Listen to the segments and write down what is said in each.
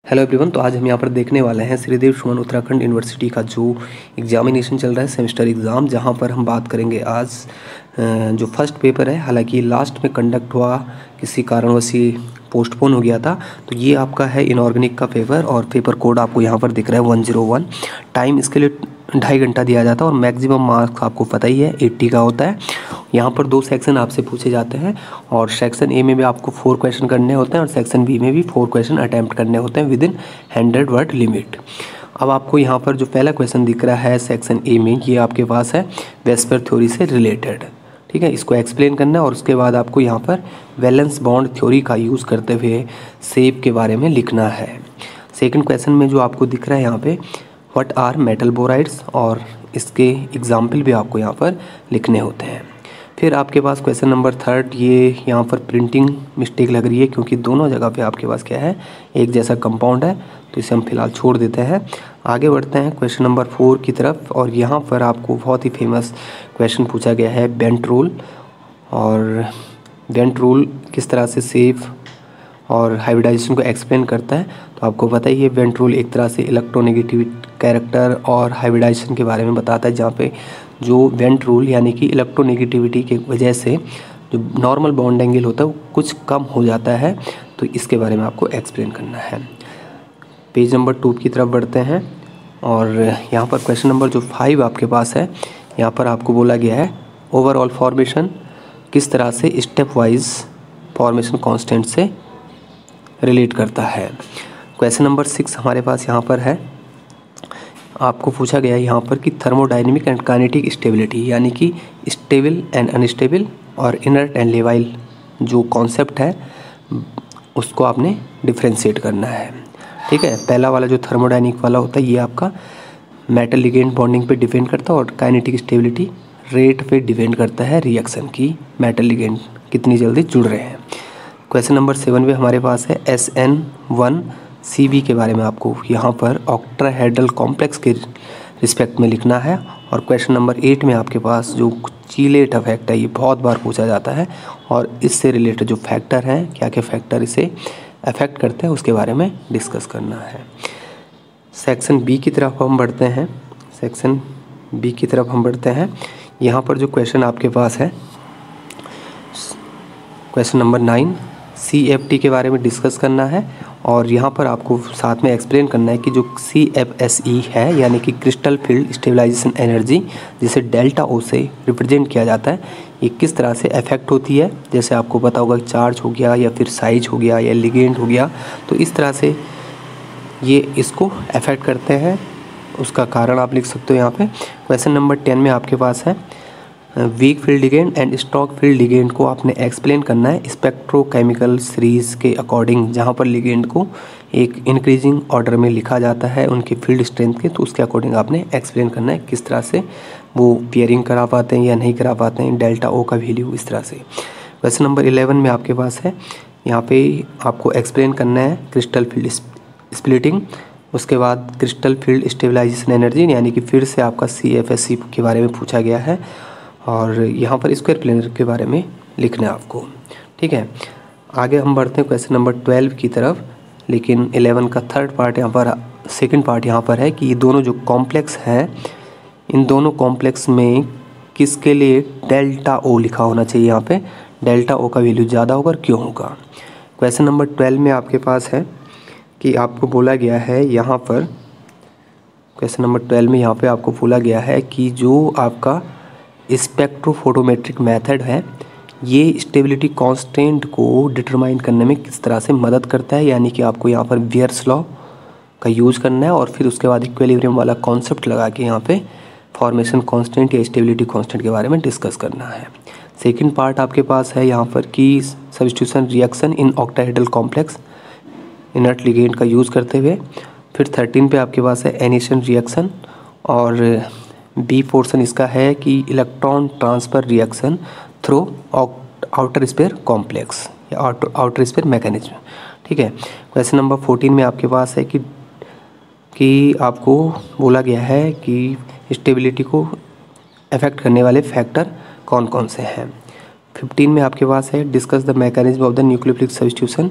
Hello everyone. तो आज हम यहाँ पर देखने वाले हैं श्रीदेव सुमन उत्तराखंड यूनिवर्सिटी का जो एग्जामिनेशन चल रहा है, सेमेस्टर एग्ज़ाम, जहाँ पर हम बात करेंगे आज जो फर्स्ट पेपर है। हालांकि लास्ट में कंडक्ट हुआ, किसी कारणवश पोस्टपोन हो गया था। तो ये आपका है इनऑर्गेनिक का पेपर और पेपर कोड आपको यहाँ पर दिख रहा है 101। टाइम इसके लिए 2.5 घंटा दिया जाता है और मैक्सिमम मार्क्स आपको पता ही है 80 का होता है। यहाँ पर 2 सेक्शन आपसे पूछे जाते हैं और सेक्शन ए में भी आपको 4 क्वेश्चन करने होते हैं और सेक्शन बी में भी 4 क्वेश्चन अटैम्प्ट करने होते हैं विदिन 100 वर्ड लिमिट। अब आपको यहाँ पर जो पहला क्वेश्चन दिख रहा है सेक्शन ए में, ये आपके पास है वेस्पर थ्योरी से रिलेटेड। ठीक है, इसको एक्सप्लेन करना है और उसके बाद आपको यहाँ पर वैलेंस बॉन्ड थ्योरी का यूज़ करते हुए शेप के बारे में लिखना है। सेकंड क्वेश्चन में जो आपको दिख रहा है यहाँ पे व्हाट आर मेटल बोराइड्स, और इसके एग्जाम्पल भी आपको यहाँ पर लिखने होते हैं। फिर आपके पास क्वेश्चन नंबर 3, ये यहाँ पर प्रिंटिंग मिस्टेक लग रही है क्योंकि दोनों जगह पे आपके पास क्या है, एक जैसा कंपाउंड है, तो इसे हम फिलहाल छोड़ देते हैं। आगे बढ़ते हैं क्वेश्चन नंबर 4 की तरफ और यहाँ पर आपको बहुत ही फेमस क्वेश्चन पूछा गया है बेंट रूल। और बेंट रूल किस तरह से सेफ और हाइब्रिडाइजेशन को एक्सप्लेन करता है, तो आपको पता ही है बेंट रूल एक तरह से इलेक्ट्रोनेगेटिव कैरेक्टर और हाइब्रिडाइजेशन के बारे में बताता है, जहाँ पे जो बेंट रूल यानी कि इलेक्ट्रोनेगेटिविटी की वजह से जो नॉर्मल बॉन्ड एंगल होता है वो कुछ कम हो जाता है। तो इसके बारे में आपको एक्सप्लेन करना है। पेज नंबर 2 की तरफ बढ़ते हैं और यहाँ पर क्वेश्चन नंबर जो 5 आपके पास है, यहाँ पर आपको बोला गया है ओवरऑल फॉर्मेशन किस तरह से स्टेप वाइज फॉर्मेशन कांस्टेंट से रिलेट करता है। क्वेश्चन नंबर 6 हमारे पास यहाँ पर है, आपको पूछा गया है यहाँ पर कि थर्मोडायनेमिक एंड काइनेटिक स्टेबिलिटी यानी कि स्टेबल एंड अनस्टेबल और इनर्ट एंड लेवाइल जो कॉन्सेप्ट है उसको आपने डिफ्रेंशिएट करना है। ठीक है, पहला वाला जो थर्मोडायनेमिक वाला होता है ये आपका मेटल लिगेंड बॉन्डिंग पे डिपेंड करता है और काइनेटिक स्टेबिलिटी रेट पे डिपेंड करता है रिएक्शन की, मेटल लिगेंड कितनी जल्दी जुड़ रहे हैं। क्वेश्चन नंबर 7 में हमारे पास है SN1CB के बारे में आपको यहाँ पर ऑक्टाहेड्रल कॉम्प्लेक्स के रिस्पेक्ट में लिखना है। और क्वेश्चन नंबर 8 में आपके पास जो चीलेट इफेक्ट है ये बहुत बार पूछा जाता है और इससे रिलेटेड जो फैक्टर हैं, क्या क्या फैक्टर इसे अफेक्ट करते हैं उसके बारे में डिस्कस करना है। सेक्शन बी की तरफ हम बढ़ते हैं। यहाँ पर जो क्वेश्चन आपके पास है क्वेश्चन नंबर 9 CFT के बारे में डिस्कस करना है और यहाँ पर आपको साथ में एक्सप्लेन करना है कि जो CFSE है यानी कि क्रिस्टल फील्ड स्टेबलाइजेशन एनर्जी, जिसे डेल्टा O से रिप्रेजेंट किया जाता है, ये किस तरह से अफेक्ट होती है। जैसे आपको पता होगा चार्ज हो गया या फिर साइज हो गया या लिगेंड हो गया, तो इस तरह से ये इसको अफेक्ट करते हैं। उसका कारण आप लिख सकते हो यहाँ पे। क्वेश्चन नंबर 10 में आपके पास है weak field ligand and strong field ligand को आपने एक्सप्लेन करना है स्पेक्ट्रोकेमिकल सीरीज़ के अकॉर्डिंग, जहाँ पर लिगेंड को एक इंक्रीजिंग ऑर्डर में लिखा जाता है उनके फील्ड स्ट्रेंथ के, तो उसके अकॉर्डिंग आपने एक्सप्लेन करना है किस तरह से वो पेयरिंग करा पाते हैं या नहीं करा पाते हैं, डेल्टा O का वैल्यू इस तरह से। क्वेश्चन नंबर 11 में आपके पास है, यहाँ पे आपको एक्सप्लेन करना है क्रिस्टल फील्ड स्प्लिटिंग, उसके बाद क्रिस्टल फील्ड स्टेबलाइजेशन एनर्जी यानी कि फिर से आपका CFSE के बारे में पूछा गया है और यहाँ पर स्क्वायर प्लेनर के बारे में लिखना है आपको। ठीक है, आगे हम बढ़ते हैं क्वेश्चन नंबर 12 की तरफ, लेकिन 11 का थर्ड पार्ट यहाँ पर, सेकंड पार्ट यहाँ पर है कि ये दोनों जो कॉम्प्लेक्स हैं, इन दोनों कॉम्प्लेक्स में किसके लिए डेल्टा O लिखा होना चाहिए। यहाँ पे डेल्टा O का वैल्यू ज़्यादा होगा और क्यों होगा। क्वेश्चन नंबर 12 में आपके पास है कि आपको बोला गया है यहाँ पर, क्वेश्चन नंबर 12 में यहाँ पे आपको बोला गया है कि जो आपका स्पेक्ट्रोफोटोमेट्रिक मेथड है ये स्टेबिलिटी कांस्टेंट को डिटरमाइन करने में किस तरह से मदद करता है, यानी कि आपको यहाँ पर बियर्स लॉ का यूज़ करना है और फिर उसके बाद इक्विलिब्रियम वाला कॉन्सेप्ट लगा के यहाँ पे फॉर्मेशन कांस्टेंट या स्टेबिलिटी कांस्टेंट के बारे में डिस्कस करना है। सेकंड पार्ट आपके पास है यहाँ पर कि substitution reaction in octahedral complex inert ligand का यूज़ करते हुए। फिर 13 पे आपके पास है एनिशन रिएक्शन और बी पोर्शन इसका है कि electron transfer reaction through outer sphere complex या आउटर स्पेयर मैकेनिज्म। ठीक है, क्वेश्चन नंबर 14 में आपके पास है कि आपको बोला गया है कि स्टेबिलिटी को अफेक्ट करने वाले फैक्टर कौन कौन से हैं। 15 में आपके पास है discuss the mechanism of the nucleophilic substitution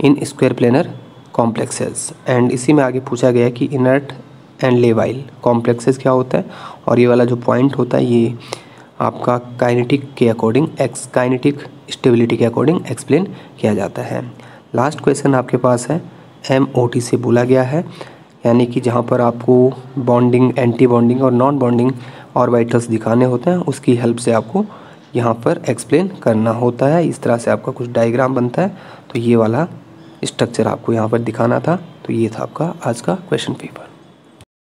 in square planar complexes. And इसी में आगे पूछा गया कि इनर्ट एंड लेवाइल कॉम्प्लेक्सेस क्या होता है, और ये वाला जो पॉइंट होता है ये आपका काइनेटिक के अकॉर्डिंग काइनेटिक स्टेबिलिटी के अकॉर्डिंग एक्सप्लेन किया जाता है। लास्ट क्वेश्चन आपके पास है MOT से बोला गया है, यानी कि जहाँ पर आपको बॉन्डिंग, एंटी बॉन्डिंग और नॉन बॉन्डिंग ऑर्बिटल्स दिखाने होते हैं, उसकी हेल्प से आपको यहाँ पर एक्सप्लेन करना होता है। इस तरह से आपका कुछ डायग्राम बनता है, तो ये वाला स्ट्रक्चर आपको यहाँ पर दिखाना था। तो ये था आपका आज का क्वेश्चन पेपर।